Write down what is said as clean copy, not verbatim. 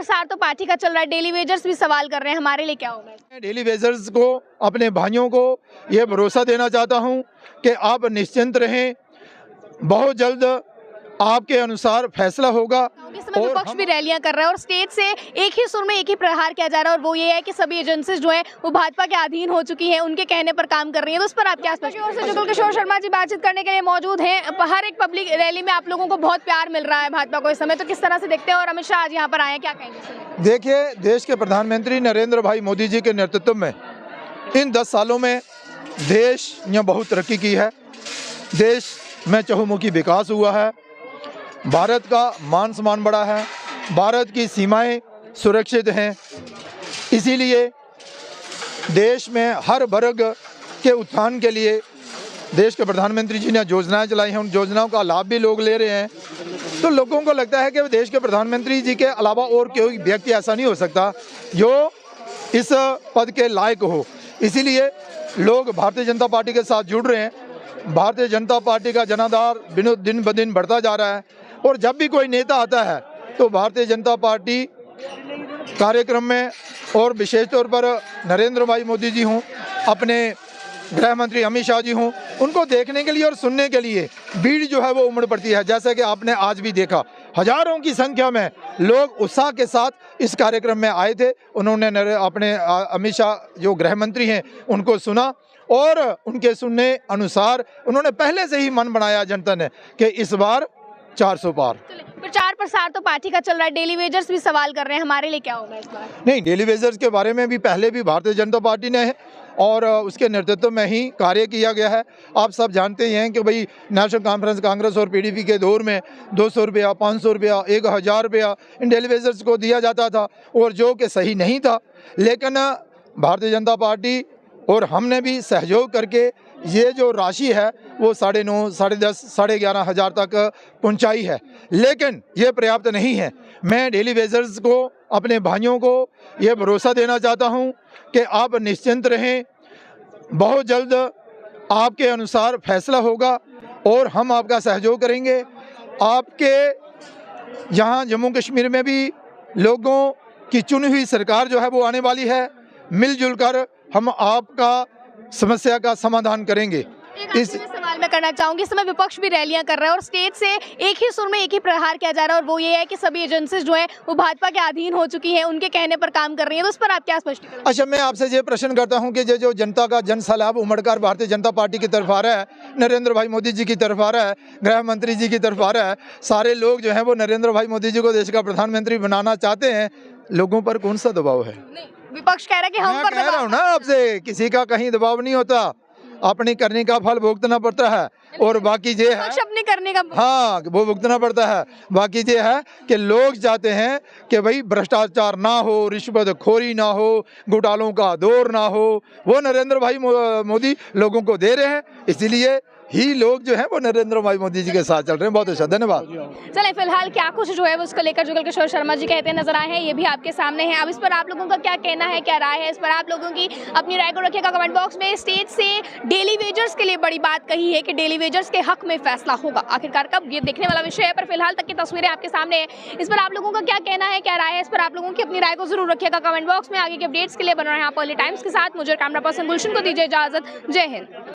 प्रसार तो पार्टी का चल रहा है, डेली वेजर्स भी सवाल कर रहे हैं, हमारे लिए क्या होगा? मैं डेली वेजर्स को, अपने भाइयों को ये भरोसा देना चाहता हूं कि आप निश्चिंत रहें, बहुत जल्द आपके अनुसार फैसला होगा। इस समय विपक्ष भी रैलियां कर रहा है और स्टेट से एक ही सुर में एक ही प्रहार किया जा रहा है और वो ये है कि सभी एजेंसीज जो है वो भाजपा के अधीन हो चुकी हैं, उनके कहने पर काम कर रही हैं। तो उस पर आप क्या स्पष्ट? और से जुगल किशोर शर्मा जी बातचीत करने के लिए मौजूद हैं। हर एक पब्लिक रैली में आप लोगों को बहुत प्यार मिल रहा है भाजपा को इस समय, तो किस तरह से देखते हैं? और अमित शाह आज यहाँ पर आए, क्या कहेंगे? देखिए, देश के प्रधानमंत्री नरेंद्र भाई मोदी जी के नेतृत्व में इन 10 सालों में देश ने बहुत तरक्की की है। देश में चहुमुखी विकास हुआ है, भारत का मान सम्मान बढ़ा है, भारत की सीमाएं सुरक्षित हैं। इसीलिए देश में हर वर्ग के उत्थान के लिए देश के प्रधानमंत्री जी ने योजनाएं चलाई हैं, उन योजनाओं का लाभ भी लोग ले रहे हैं। तो लोगों को लगता है कि देश के प्रधानमंत्री जी के अलावा और कोई व्यक्ति ऐसा नहीं हो सकता जो इस पद के लायक हो। इसीलिए लोग भारतीय जनता पार्टी के साथ जुड़ रहे हैं। भारतीय जनता पार्टी का जनाधार दिन ब दिन बढ़ता जा रहा है और जब भी कोई नेता आता है तो भारतीय जनता पार्टी कार्यक्रम में, और विशेष तौर पर नरेंद्र भाई मोदी जी हों, अपने गृह मंत्री अमित शाह जी हों, उनको देखने के लिए और सुनने के लिए भीड़ जो है वो उमड़ पड़ती है। जैसा कि आपने आज भी देखा, हजारों की संख्या में लोग उत्साह के साथ इस कार्यक्रम में आए थे। उन्होंने अपने अमित शाह जो गृह मंत्री हैं उनको सुना और उनके सुनने अनुसार उन्होंने पहले से ही मन बनाया जनता ने कि इस बार 400 पार। प्रचार प्रसार तो पार्टी का चल रहा है, डेली वेजर्स भी सवाल कर रहे हैं, हमारे लिए क्या होगा इस बार? नहीं, डेली वेजर्स के बारे में भी पहले भी भारतीय जनता पार्टी ने है और उसके नेतृत्व में ही कार्य किया गया है। आप सब जानते हैं कि भाई नेशनल कॉन्फ्रेंस कांग्रेस और पीडीपी के दौर में 200 रुपया, 500 रुपया, 1000 रुपया इन डेली वेजर्स को दिया जाता था और जो कि सही नहीं था। लेकिन भारतीय जनता पार्टी और हमने भी सहयोग करके ये जो राशि है वो 9.5, 10.5, 11.5 हज़ार तक पहुंचाई है। लेकिन ये पर्याप्त नहीं है। मैं डेली वेजर्स को, अपने भाइयों को ये भरोसा देना चाहता हूं कि आप निश्चिंत रहें, बहुत जल्द आपके अनुसार फैसला होगा और हम आपका सहयोग करेंगे। आपके यहाँ जम्मू कश्मीर में भी लोगों की चुनी हुई सरकार जो है वो आने वाली है। मिलजुल कर हम आपका समस्या का समाधान करेंगे। इस सवाल मैं करना चाहूंगी, इस समय विपक्ष भी रैलियां कर रहा है और स्टेट से एक ही सुर में एक ही प्रहार किया जा रहा है और वो ये है कि सभी एजेंसीज जो है वो भाजपा के अधीन हो चुकी हैं, उनके कहने पर काम कर रही हैं। तो उस पर आप क्या स्पष्टीकरण? अच्छा, मैं आपसे ये प्रश्न करता हूं कि जो जनता का जन सैलाब उमड़कर भारतीय जनता पार्टी की तरफ आ रहा है, नरेंद्र भाई मोदी जी की तरफ आ रहा है, गृह मंत्री जी की तरफ आ रहा है, सारे लोग जो है वो नरेंद्र भाई मोदी जी को देश का प्रधानमंत्री बनाना चाहते हैं। लोगों पर कौन सा दबाव है? विपक्ष कह रहा है कि हम पर कह रहा हूं ना आपसे, किसी का कहीं दबाव नहीं होता, अपनी करने का फल भुगतना पड़ता है और बाकी ये है अपने करने का, हाँ, वो भुगतना पड़ता है। बाकी ये है कि लोग चाहते हैं कि भाई भ्रष्टाचार ना हो, रिश्वतखोरी ना हो, घोटालों का दौर ना हो, वो नरेंद्र भाई मोदी लोगों को दे रहे हैं। इसीलिए ही लोग जो है वो नरेंद्र भाई मोदी जी के साथ चल रहे हैं। बहुत अच्छा, धन्यवाद। चले, फिलहाल क्या कुछ जो है उसको लेकर जुगल किशोर शर्मा जी कहते नजर आए हैं, ये भी आपके सामने है। अब इस पर आप लोगों का क्या कहना है, क्या राय है, इस पर आप लोगों की अपनी राय को रखिएगा कमेंट बॉक्स में। स्टेट से डेली वेजर्स के लिए बड़ी बात कही है कि डेली वेजर्स के हक में फैसला होगा, आखिरकार कब, ये देखने वाला विषय है। पर फिलहाल तक की तस्वीरें आपके सामने है, इस पर आप लोगों का क्या कहना है, क्या राय है, इस पर आप लोगों की अपनी राय को जरूर रखिएगा कमेंट बॉक्स में। आगे के अपडेट्स के लिए बन रहे हैं आप अर्ली टाइम्स के साथ। मुझे कैमरा पर्सन गुलशन को दीजिए इजाजत। जय हिंद।